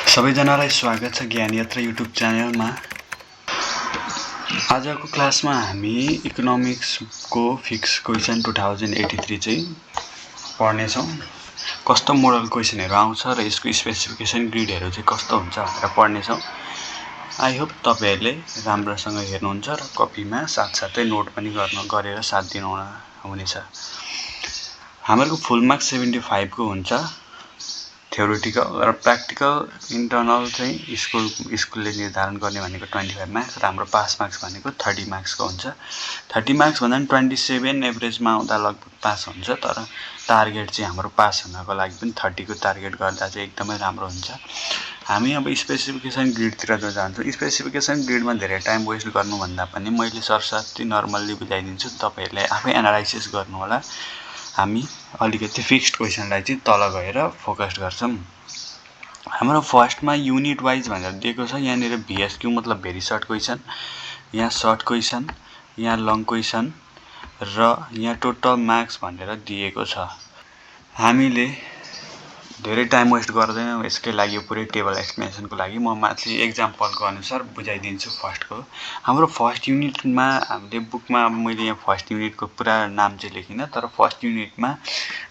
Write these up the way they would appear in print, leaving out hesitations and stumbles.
सबैजनालाई स्वागत छ ज्ञान यात्रा युट्युब च्यानलमा। आजको क्लासमा हामी इकोनोमिक्सको फिक्स क्वेसन 2083 चाहिँ पढ्नेछौँ। कस्तो मोडल क्वेसनहरू आउँछ र यसको स्पेसिफिकेसन ग्रिडहरू चाहिँ कस्तो हुन्छ भनेर पढ्नेछौँ। आई होप तपाईहरूले राम्रोसँग हेर्नुहुन्छ र कपीमा साथसाथै नोट पनि गरेर साथ दिनु हुनेछ। हाम्रो फुल मार्क्स 75 को हुन्छ। थ्योरेटिकल र प्र्याक्टिकल इन्टर्नल चाहिँ स्कुलले निर्धारण गर्ने भनेको 25 मार्क्स र हाम्रो पास मार्क्स भनेको 30 मार्क्सको हुन्छ। 30 मार्क्स भन्दा 27 एभरेजमा आउँदा लगभग पास हुन्छ, तर टार्गेट चाहिँ हाम्रो पास हुनको लागि पनि 30 को टार्गेट गर्दा चाहिँ एकदमै राम्रो हुन्छ। हामी अब स्पेसिफिकेसन ग्रिडतिर जान्छौँ। स्पेसिफिकेसन ग्रिडमा धेरै टाइम वेस्ट गर्नुभन्दा पनि मैले सरसर्ती नर्मल्ली बुझाइदिन्छु, तपाईहरूले आफै एनालाइसिस गर्नु होला। हामी अलिकति फिक्स्ड क्वेसनलाई चाहिँ तल गएर फोकस गर्छौँ। हाम्रो फर्स्टमा युनिट वाइज भनेर दिएको छ। यहाँनिर VSQ मतलब भेरी सर्ट क्वेसन, यहाँ सर्ट क्वेसन, यहाँ लङ क्वेसन र यहाँ टोटल मार्क्स भनेर दिएको छ। हामीले धेरै टाइम वेस्ट गर्दैनौँ यसकै लागि, पुरै टेबल एक्सप्लेनेसनको लागि म माथि एक्जाम्पलको अनुसार बुझाइदिन्छु। फर्स्टको हाम्रो फर्स्ट युनिटमा हामीले बुकमा मैले यहाँ फर्स्ट युनिटको पुरा नाम चाहिँ लेखिनँ, तर फर्स्ट युनिटमा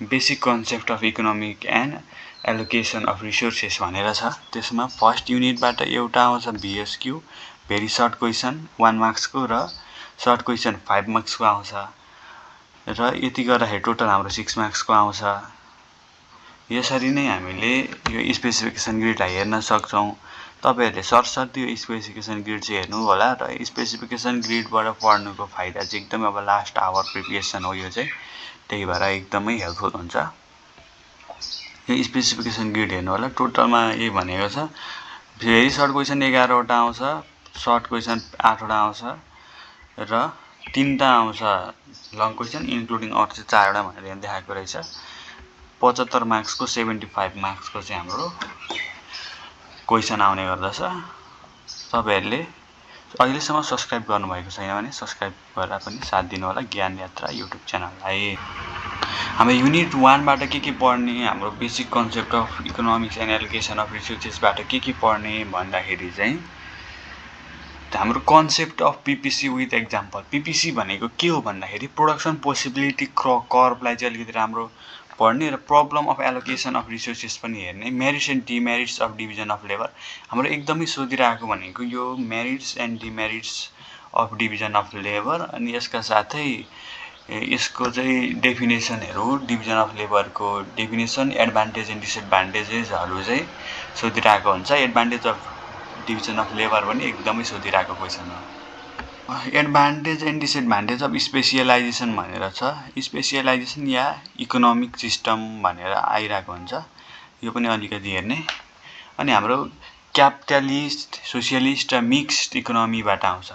basic concept of economic and allocation of resources भनेर छ। त्यसमा फर्स्ट युनिटबाट एउटा आउँछ VSQ भेरी सर्ट क्वेसन 1 मार्क्सको र सर्ट क्वेसन 5 मार्क्सको आउँछ र यति गर्दाखेरि टोटल हाम्रो 6 मार्क्सको आउँछ। यसरी नै हामीले यो स्पेसिफिकेसन ग्रिडलाई हेर्न सक्छौँ। तपाईहरूले सरसर्ती यो स्पेसिफिकेसन ग्रिड चाहिँ हेर्नु होला र स्पेसिफिकेसन ग्रिडबाट पढ्नुको फाइदा चाहिँ एकदमै अब लास्ट आवर प्रिपरेसन हो यो चाहिँ, त्यही भएर एकदमै हेल्पफुल हुन्छ। यो स्पेसिफिकेसन ग्रिड हेर्नु होला। टोटलमा यही भनेको छ। भेरी सर्ट क्वेसन 11वटा आउँछ, सर्ट क्वेसन 8वटा आउँछ र 3टा आउँछ लङ क्वेसन इन्क्लुडिङ अरू चाहिँ 4वटा भनेर यहाँ देखाएको रहेछ। 75 मार्क्सको 75 मार्क्सको चाहिँ हाम्रो क्वेसन आउने गर्दछ। तपाईहरूले अहिलेसम्म सब्सक्राइब गर्नुभएको छैन भने सब्सक्राइब गरेर पनि साथ दिनु होला ज्ञान यात्रा युट्युब च्यानललाई। हाम्रो युनिट 1बाट के पढ्ने, हाम्रो basic concept of economics and allocation of रिसोर्सेसबाट के पढ्ने भन्दाखेरि चाहिँ हाम्रो concept of PPC with example. PPC भनेको के हो भन्दाखेरि प्रोडक्सन पोसिबिलिटी कर्भलाई चाहिँ अलिकति राम्रो पढ्ने र problem of allocation of resources पनि हेर्ने। Merits and demerits of division of labour हाम्रो एकदमै सोधिरहेको भनेको यो merits and demerits of division of labour, अनि यसका साथै यसको चाहिँ डेफिनेसनहरू, डिभिजन अफ लेबरको डेफिनेसन, एडभान्टेज एन्ड डिसएडभान्टेजेसहरू चाहिँ सोधिरहेको हुन्छ। Advantage of division of labour पनि एकदमै सोधिरहेको क्वेसन हो। Advantage and disadvantage of specialisation भनेर छ। स्पेसियलाइजेसन या इकोनोमिक सिस्टम भनेर आइरहेको हुन्छ, यो पनि अलिकति हेर्ने। अनि हाम्रो क्यापिटलिस्ट, सोसियलिस्ट र मिक्स्ड इकोनोमीबाट आउँछ।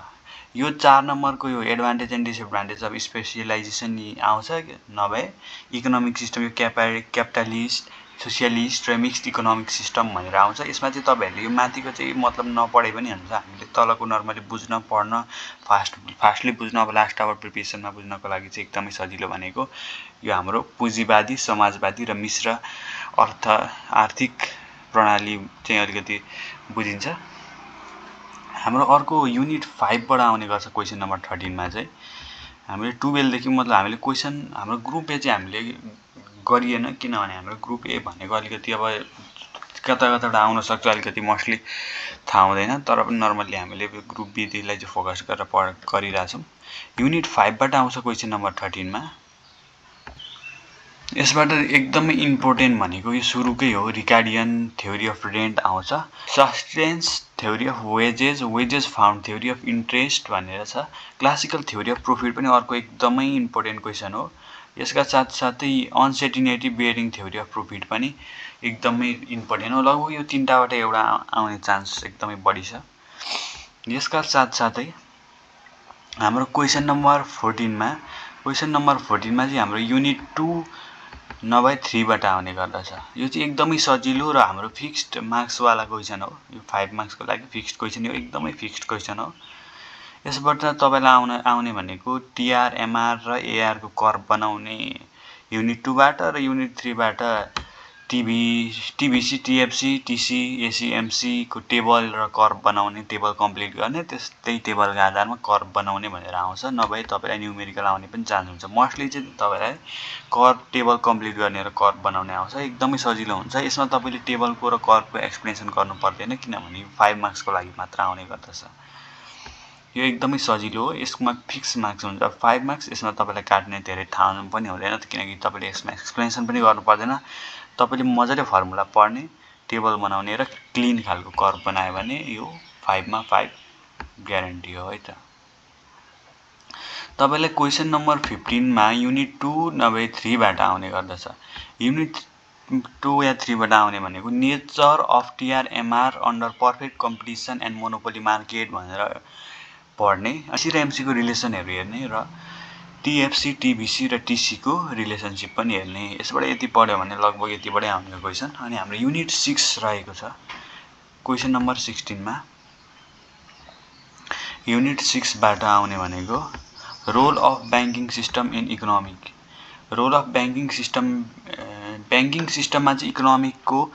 यो 4 नम्बरको यो एडभान्टेज एन्ड डिसएडभान्टेज अफ स्पेसियलाइजेसन आउँछ, नभए इकोनोमिक सिस्टम यो क्यापिटलिस्ट, सोसियलिस्ट र मिक्स्ड इकोनोमिक सिस्टम भनेर आउँछ। यसमा चाहिँ तपाईहरूले यो माथिको चाहिँ मतलब नपढे पनि हुन्छ। हामीले तलको नर्मली बुझ्न पढ्न फास्टली बुझ्न, अब लास्ट आवर प्रिपरेसनमा बुझ्नको लागि चाहिँ एकदमै सजिलो भनेको यो हाम्रो पुँजीवादी, समाजवादी र मिश्र आर्थिक प्रणाली चाहिँ अलिकति बुझिन्छ। हाम्रो अर्को युनिट 5बाट आउने गर्छ क्वेसन नम्बर 13मा चाहिँ हामीले 12 देखि मतलब हामीले क्वेसन हाम्रो ग्रुप ए चाहिँ हामीले गरिएन, किनभने हाम्रो ग्रुप ए भनेको अलिकति अब कताबाट आउन सक्छ, अलिकति मोस्टली थाहा हुँदैन, तर पनि नर्मल्ली हामीले ग्रुप बी देखिलाई चाहिँ फोकस गरेर गरिरहेछौँ। युनिट 5बाट आउँछ क्वेसन नम्बर 13मा। यसबाट एकदमै इम्पोर्टेन्ट भनेको यो सुरुकै हो, रिकार्डियन थ्योरी अफ रेन्ट आउँछ, sustains theory of wages found theory of interest भनेर छ। क्लासिकल थ्योरी अफ प्रफिट पनि अर्को एकदमै इम्पोर्टेन्ट क्वेसन हो। यसका साथसाथै uncertainty bearing theory of profit पनि एकदमै इम्पोर्टेन्ट हो। लगभग यो 3टाबाट एउटा आउने चान्स एकदमै बढी छ। यसका साथसाथै हाम्रो क्वेसन नम्बर 14मा चाहिँ हाम्रो युनिट 2 नभए 3बाट आउने गर्दछ। यो चाहिँ एकदमै सजिलो र हाम्रो फिक्स्ड मार्क्सवाला क्वेसन हो। यो 5 मार्क्सको लागि फिक्स्ड क्वेसन, यो एकदमै फिक्स्ड क्वेसन हो। यसबाट तपाईँलाई आउने भनेको TR, MR र AR को कर्भ बनाउने युनिट 2बाट र युनिट 3बाट टिबिसी टिएफसी टिसी एसीएमसी को टेबल र कर्भ बनाउने टेबल कम्प्लिट गर्ने त्यही टेबलको आधारमा कर्भ बनाउने भनेर आउँछ। नभए तपाईँलाई न्युमेरिकल आउने पनि चान्स हुन्छ। मोस्टली चाहिँ तपाईँलाई कर्भ टेबल कम्प्लिट गर्ने र कर्भ बनाउने आउँछ। एकदमै सजिलो हुन्छ। यसमा तपाईँले टेबलको र कर्भको एक्सप्लेनेसन गर्नु पर्दैन किनभने 5 मार्क्सको लागि मात्र आउने गर्दछ। यो एकदमै सजिलो हो। यसमा फिक्स मार्क्स हुन्छ 5 मार्क्स। यसमा तपाईँलाई काट्ने धेरै ठाउँ पनि हुँदैन किनकि तपाईँले यसमा एक्सप्लेनेसन पनि गर्नु पर्दैन। तपाईँले मजाले फर्मुला पढ्ने, टेबल बनाउने र क्लिन खालको कर्भ बनायो भने यो 5 मा 5 ग्यारेन्टी हो है त। तपाईँलाई क्वेसन नम्बर 15 मा युनिट 2 नभए 3 बाट आउने गर्दछ। युनिट 2 या 3 बाट आउने भनेको nature of TR MR under perfect competition and monopoly market भनेर पढ्ने, सी र एमसी को रिलेसनहरु हेर्ने र टिएफसी टिबिसी र टिसी को रिलेसनशिप पनि हेर्ने। यसबाट यति पढ्यो भने लगभग यतिबाटै आउने क्वेसन। अनि हाम्रो युनिट 6 रहेको छ क्वेसन नम्बर 16 मा। युनिट 6 बाट आउने भनेको role of banking system in economic. Role of banking सिस्टममा चाहिँ इकोनोमिकको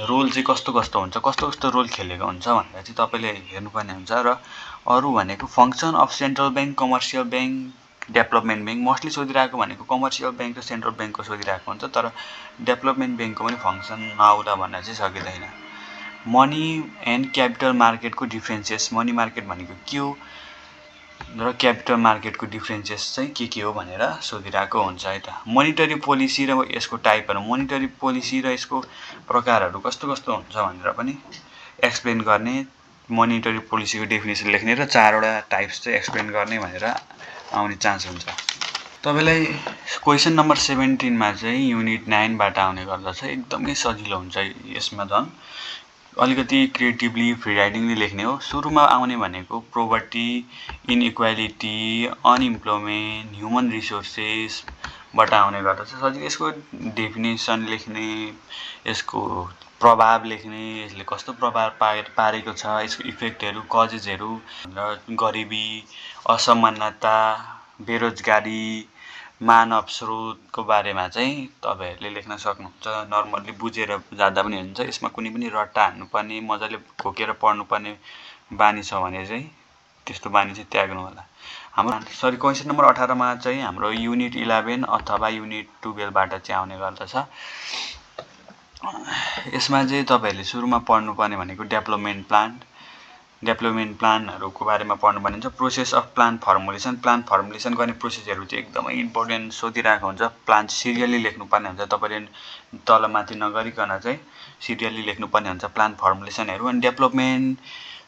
रोल चाहिँ कस्तो हुन्छ, कस्तो रोल खेलेको हुन्छ भनेर चाहिँ तपाईले हेर्नुपर्ने हुन्छ। र अरु भनेको function of central bank, commercial bank, development bank. Mostly सोधिरहेको भनेको कमर्सियल बैंक र सेन्ट्रल बैंकको सोधिरहेको हुन्छ, तर डेभलपमेन्ट बैंकको पनि फंक्सन नआउला भन्न चाहिँ सकिदैन। मनी एन्ड क्यापिटल मार्केटको डिफरेन्सेस, मनी मार्केट भनेको के हो र क्यापिटल मार्केटको डिफरेन्सेस चाहिँ के हो भनेर सोधिरहेको हुन्छ है त। मोनिटरी पोलिसी र यसको टाइपहरु, मोनिटरी पोलिसी र यसको प्रकारहरु कस्तो हुन्छ भनेर पनि एक्सप्लेन गर्ने, मोनिटरी पोलिसीको डेफिनेसन लेख्ने र 4 वटा टाइप्स चाहिँ एक्सप्लेन गर्ने भनेर आउने चान्स हुन्छ। तपाईलाई क्वेसन नम्बर 17 मा चाहिँ युनिट 9 बाट आउने गर्दछ। एकदमै सजिलो हुन्छ। यसमा झन् अलिकति क्रिएटिभली फ्री राइटिङले लेख्ने हो। सुरुमा आउने भनेको property, inequality, unemployment, human resources बाट आउने गर्दछ। सजिलो यसको डेफिनेसन लेख्ने, यसको प्रभाव लेख्ने, यसले कस्तो प्रभाव पारेको छ, यसको इफेक्टहरु, कजेसहरु र गरिबी, असमानता, बेरोजगारी, मानव स्रोतको बारेमा चाहिँ तपाईहरुले लेख्न सक्नुहुन्छ। नर्मली बुझेर जादा पनि हुन्छ। यसमा कुनै पनि रट्टा हान्नुपर्ने, मजाले घोकेर पढ्नुपर्ने बानी छ भने चाहिँ त्यस्तो बानी चाहिँ त्याग्नु होला। हाम्रो क्वेसन नम्बर 18 मा चाहिँ हाम्रो युनिट 11 अथवा युनिट 12 बाट चाहिँ आउने गर्दछ। यसमा चाहिँ तपाईहरुले सुरुमा पढ्नुपर्ने भनेको डेभलपमेन्ट प्लानहरुको बारेमा पढ्नुपर्ने हुन्छ। प्रोसेस अफ प्लान फर्मुलेसन गर्ने प्रोसेसहरु चाहिँ एकदमै इम्पोर्टेन्ट सोधिरहेको हुन्छ। प्लान सिरियली लेख्नुपर्ने हुन्छ। तपाईले तलमाथि नगरिकन चाहिँ सिरियली लेख्नुपर्ने हुन्छ प्लान फर्मुलेसनहरु। अनि डेभलपमेन्ट,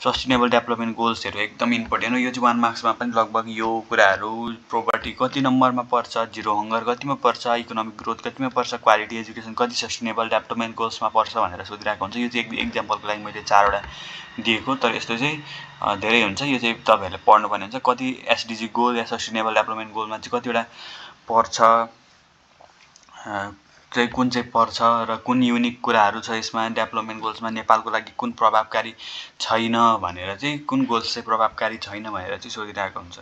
सस्टेनेबल डेभलपमेन्ट गोल्सहरु एकदम इम्पोर्टेन्ट हो। यो चाहिँ 1 मार्क्समा पनि लगभग यो कुराहरु, प्रोपर्टी कति नम्बरमा पर्छ, जीरो हंगर कतिमा पर्छ, इकोनोमिक ग्रोथ कतिमा पर्छ, क्वालिटी एजुकेसन कति सस्टेनेबल डेभलपमेन्ट गोल्समा पर्छ भनेर सोधिरहेको हुन्छ। यो चाहिँ एक्जाम्पलको लागि मैले 4 वटा दिएको, तर यस्तो चाहिँ धेरै हुन्छ। यो चाहिँ तपाईहरुले पढ्नुपर्ने हुन्छ। कति एसडीजी गोल या सस्टेनेबल डेभलपमेन्ट गोलमा चाहिँ कतिवटा पर्छ, चाहिँ कुन चाहिँ पर्छ र कुन युनिक कुराहरु छ यसमा। डेभलपमेन्ट गोल्समा नेपालको लागि कुन प्रभावकारी छैन भनेर चाहिँ, कुन गोल्स चाहिँ प्रभावकारी छैन भनेर चाहिँ सोधिरहेको हुन्छ।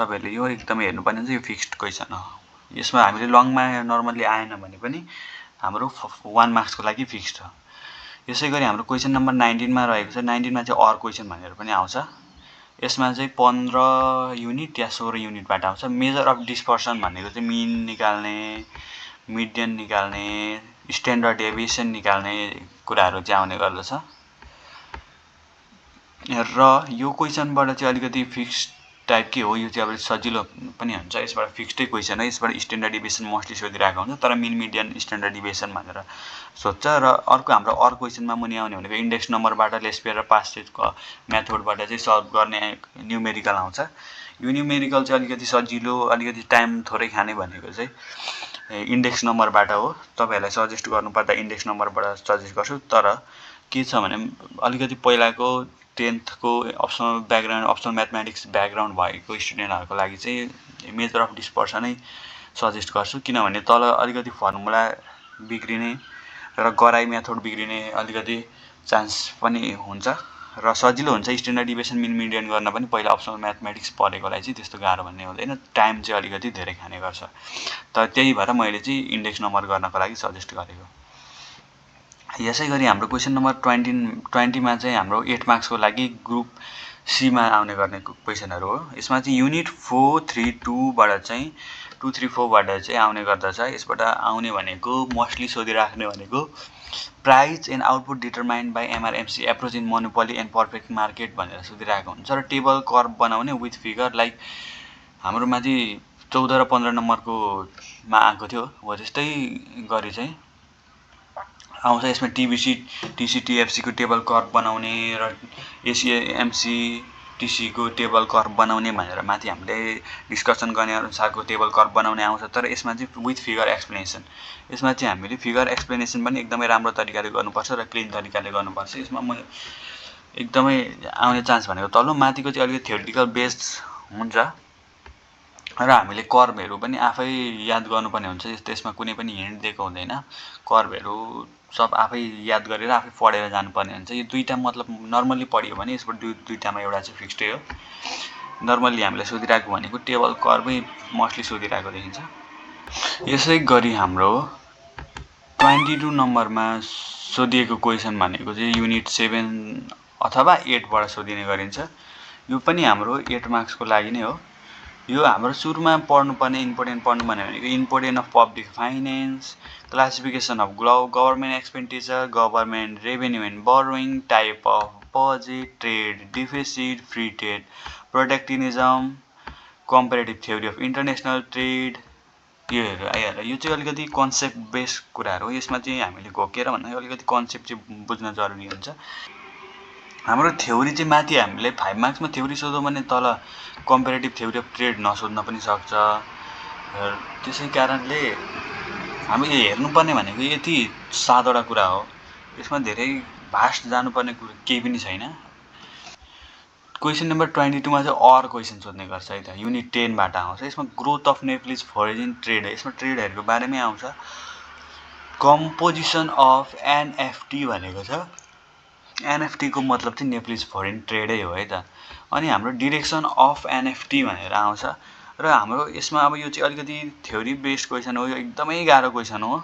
तपाईहरुले यो एकदमै हेर्नुपर्ने हुन्छ। यो फिक्स्ड क्वेशन हो। यसमा हामीले लङमा नर्मली आएन भने पनि हाम्रो 1 मार्क्सको लागि फिक्स्ड हो। यसैगरी हाम्रो क्वेशन नम्बर 19 मा रहेको छ। 19 मा चाहिँ अर क्वेशन भनेर पनि आउँछ। यसमा चाहिँ 15 युनिट या 16 युनिटबाट आउँछ। मेजर अफ डिस्पर्सन भनेको चाहिँ मिन निकाल्ने, मिडियन निकाल्ने, स्ट्यान्डर्ड डेभिएसन निकाल्ने कुराहरु चाहिँ आउने गर्दछ। र यो क्वेशनबाट चाहिँ अलिकति फिक्स्ड टाइप के हो, यो चाहिँ अब सजिलो पनि हुन्छ। यसबाट फिक्स्डै क्वेशन हो। यसबाट स्ट्यान्डर्ड डेभिएसन मोस्टली सोधिरहेको हुन्छ, तर मिन मिडियन स्ट्यान्डर्ड डेभिएसन भनेर सोध्छ। र अर्को हाम्रो अर क्वेशनमा मुनि आउने भनेको इन्डेक्स नम्बरबाट, लेस्पेयर र पास्टेजको मेथडबाट चाहिँ सल्भ गर्ने न्युमेरिकल आउँछ। यो न्युमेरिकल चाहिँ अलिकति सजिलो, अलिकति टाइम थोरै खाने भनेको चाहिँ इन्डेक्स नम्बरबाट हो। तपाईहरुलाई सजेस्ट गर्नुपर्दा इन्डेक्स नम्बरबाट सजेस्ट गर्छु। तर के छ भने अलिकति पहिलाको 10th को optional background, optional mathematics background भएको स्टुडेन्टहरुको लागि चाहिँ मेजर अफ डिस्पर्सन नै सजेस्ट गर्छु। किनभने तल अलिकति फर्मुला बिग्रिने र गराइ मेथड बिग्रिने अलिकति चान्स पनि हुन्छ र सजिलो हुन्छ। स्ट्यान्डर्ड डेभिएसन मिन मिडियन गर्न पनि पहिला अप्सनल म्याथमेटिक्स पढेकोलाई चाहिँ त्यस्तो गाह्रो भन्ने हुँदैन। टाइम चाहिँ अलिकति धेरै खाने गर्छ। तर त्यही भएर मैले चाहिँ इन्डेक्स नम्बर गर्नको लागि सजेस्ट गरेको। यसै गरी हाम्रो क्वेसन नम्बर 20 मा चाहिँ हाम्रो 8 मार्क्सको लागि ग्रुप सी मा आउने गर्ने क्वेसनहरु हो। यसमा चाहिँ युनिट 432 बाट चाहिँ 234 बाट चाहिँ आउने गर्दछ। यसबाट आउने भनेको मोस्टली सोधिराख्ने भनेको price and output determined by MR MC approach in monopoly and perfect market भनेर सोधिरहेको हुन्छ र टेबल कर्भ बनाउने विथ फिगर लाइक हाम्रो माथि 14 र 15 नम्बरको मा आएको थियो हो त्यस्तै गरी चाहिँ आउँछ। यसमा टिबिसी टिसी टिएफसी को टेबल कर्भ बनाउने र एसिएमसी टिसी को टेबल कर्भ बनाउने भनेर माथि हामीले डिस्कसन गर्ने अनुसारको टेबल कर्भ बनाउने आउँछ। तर यसमा चाहिँ विथ फिगर एक्सप्लेनेसन, यसमा चाहिँ हामीले फिगर एक्सप्लेनेसन पनि एकदमै राम्रो तरिकाले गर्नुपर्छ र क्लिन तरिकाले गर्नुपर्छ। यसमा म एकदमै आउने चान्स भनेको तल्लो माथिको चाहिँ अलिकति थ्योरिटिकल बेस्ड हुन्छ र हामीले कर्भहरू पनि आफै याद गर्नुपर्ने हुन्छ। त्यसमा कुनै पनि हिन्ट दिएको हुँदैन, कर्भहरू सब आफै याद गरेर आफै पढेर जानुपर्ने हुन्छ। यो दुईटा मतलब नर्मली पढियो भने यसबाट दुईटामा एउटा चाहिँ फिक्स्डै हो। नर्मली हामीले सोधिरहेको भनेको टेबल कर्भै मोस्टली सोधिरहेको देखिन्छ। यसै गरी हाम्रो 22 नम्बरमा सोधिएको क्वेसन भनेको चाहिँ युनिट 7 अथवा 8 बाट सोधिने गरिन्छ। यो पनि हाम्रो 8 मार्क्सको लागि नै हो। यो हाम्रो सुरुमा पढ्नुपर्ने इम्पोर्टेन्ट पढ्नुपर्ने भनेको important of public finance, classification of government expenditure, government revenue and borrowing, type of budget, trade deficit, free trade protectionism, comparative theory of international trade, योहरू आइहाल्यो। यो चाहिँ अलिकति कन्सेप्ट बेस्ड कुराहरू हो। यसमा चाहिँ हामीले घोकेर भन्दा अलिकति कन्सेप्ट चाहिँ बुझ्न जरुरी हुन्छ। हाम्रो थ्योरी चाहिँ माथि हामीले 5 मार्क्समा थ्योरी सोध्यो भने तल कम्पेरेटिभ थ्योरी अफ ट्रेड नसोध्न पनि सक्छ। त्यसै कारणले हामीले हेर्नुपर्ने भनेको यति 7वटा कुरा हो। यसमा धेरै भास्ट जानुपर्ने कुरा केही पनि छैन। क्वेसन नम्बर 22 मा चाहिँ अर क्वेसन सोध्ने गर्छ है त। युनिट 10 बाट आउँछ। यसमा growth of Nepalese foreign trade, यसमा ट्रेडहरुको बारेमै आउँछ। कम्पोजिसन अफ एनएफटी भनेको छ। एनएफटी को मतलब चाहिँ नेप्लिज फरेन ट्रेडै हो है त। अनि हाम्रो डिरेक्सन अफ एनएफटी भनेर आउँछ र हाम्रो यसमा अब यो चाहिँ अलिकति थ्योरी बेस्ड क्वेसन हो। यो एकदमै गाह्रो क्वेसन हो,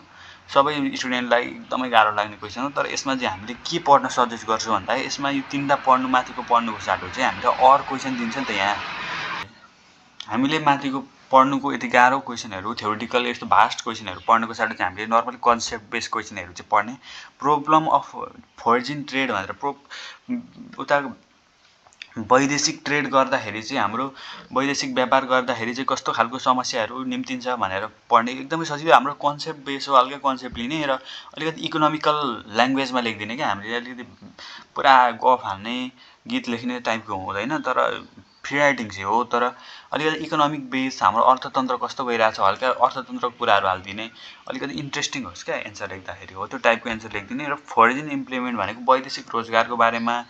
सबै स्टुडेन्टलाई एकदमै गाह्रो लाग्ने क्वेसन हो। तर यसमा चाहिँ हामीले के पढ्न सजेस्ट गर्छु भन्दा यसमा यो तीनटा पढ्नु माथिको पढ्नुको साटो चाहिँ हामीले अर क्वेसन दिन्छ नि त। यहाँ हामीले माथिको पढ्नुको यति गाह्रो क्वेसनहरू थ्योरिटिकल यस्तो भास्ट क्वेसनहरू पढ्नुको साटो चाहिँ हामीले नर्मली कन्सेप्ट बेस्ड क्वेसनहरू चाहिँ पढ्ने। प्रब्लम अफ फरेन ट्रेड भनेर उता वैदेशिक ट्रेड गर्दाखेरि चाहिँ हाम्रो वैदेशिक व्यापार गर्दाखेरि चाहिँ कस्तो खालको समस्याहरू निम्तिन्छ भनेर पढ्ने एकदमै सजिलो। हाम्रो कन्सेप्ट बेस हो, हल्का कन्सेप्ट लिने र अलिकति इकोनोमिकल ल्याङ्ग्वेजमा लेखिदिने क्या। हामीले अलिकति पुरा गफ हाल्ने गीत लेख्ने टाइपको हुँदैन, तर फ्री राइटिङ चाहिँ हो। तर अलिकति इकोनोमिक बेस हाम्रो अर्थतन्त्र कस्तो गइरहेछ हल्का अर्थतन्त्रको कुराहरू हालिदिने, अलिकति इन्ट्रेस्टिङ होस् क्या एन्सर लेख्दाखेरि, हो त्यो टाइपको एन्सर लेखिदिने। र फरेन इम्प्लिमेन्ट भनेको वैदेशिक रोजगारको बारेमा,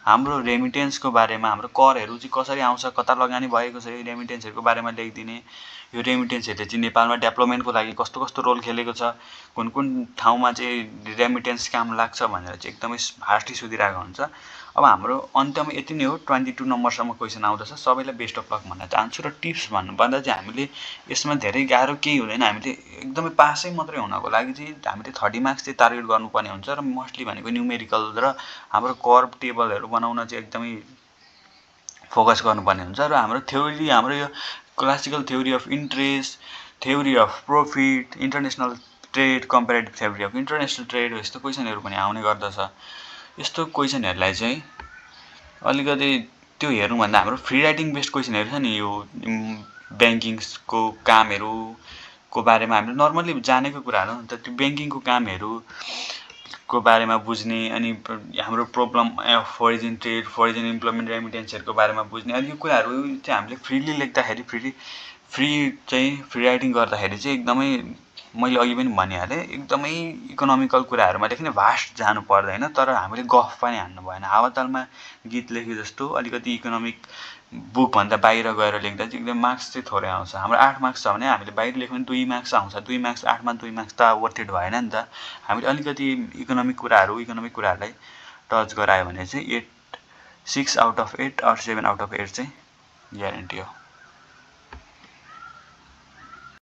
हाम्रो रेमिटेन्सको बारेमा, हाम्रो करहरू चाहिँ कसरी आउँछ, कता लगानी भएको छ, रेमिटेन्सहरूको बारेमा लेखिदिने। यो रेमिटेन्सहरूले चाहिँ नेपालमा डेभलपमेन्टको लागि कस्तो कस्तो रोल खेलेको छ, कुन कुन ठाउँमा चाहिँ रेमिटेन्स काम लाग्छ भनेर चाहिँ एकदमै भास्टली सोधिरहेको हुन्छ। अब हाम्रो अन्त्यमा यति नै हो। 22 नम्बरसम्म क्वेसन आउँदछ। सबैलाई बेस्ट अफ लक भन्न चाहन्छु। र टिप्स भन्नुपर्दा चाहिँ हामीले यसमा धेरै गाह्रो केही हुँदैन। हामीले एकदमै पासै मात्रै हुनको लागि चाहिँ हामीले 30 मार्क्स चाहिँ टार्गेट गर्नुपर्ने हुन्छ। र मोस्टली भनेको न्युमेरिकल र हाम्रो कर्भ टेबलहरू बनाउन चाहिँ एकदमै फोकस गर्नुपर्ने हुन्छ। र हाम्रो थ्योरी, हाम्रो यो classical theory of interest, theory of profit, international trade, comparative theory of international trade, यस्तो क्वेसनहरू पनि आउने गर्दछ। यस्तो क्वेसनहरूलाई चाहिँ अलिकति त्यो हेर्नुभन्दा हाम्रो फ्री राइटिङ बेस्ड क्वेसनहरू छ नि, यो ब्याङ्किङको कामहरूको बारेमा हामीले नर्मली जानेको कुराहरू हो नि त। त्यो ब्याङ्किङको कामहरूको बारेमा बुझ्ने, अनि हाम्रो problem of foreign trade, foreign employment, रेमिटेन्सहरूको बारेमा बुझ्ने। अनि यो कुराहरू चाहिँ हामीले फ्रीली लेख्दाखेरि फ्री राइटिङ गर्दाखेरि चाहिँ एकदमै मैले अघि पनि भनिहालेँ एकदमै इकोनोमिकल कुराहरूमा लेख्ने, भास्ट जानु पर्दैन। तर हामीले गफ पनि हान्नु भएन, हावातालमा गीत लेखे जस्तो अलिकति इकोनोमिक बुकभन्दा बाहिर गएर लेख्दा चाहिँ एकदम मार्क्स चाहिँ थोरै आउँछ। हाम्रो 8 मार्क्स छ भने हामीले बाहिर लेख्यो भने 2 मार्क्स आउँछ। 2 मार्क्स 8 मा 2 मार्क्स त वर्थ इट भएन नि त। हामीले अलिकति इकोनोमिक कुराहरूलाई टच गरायो भने चाहिँ 6 out of 8 or 7 out of 8 चाहिँ ग्यारेन्टी हो।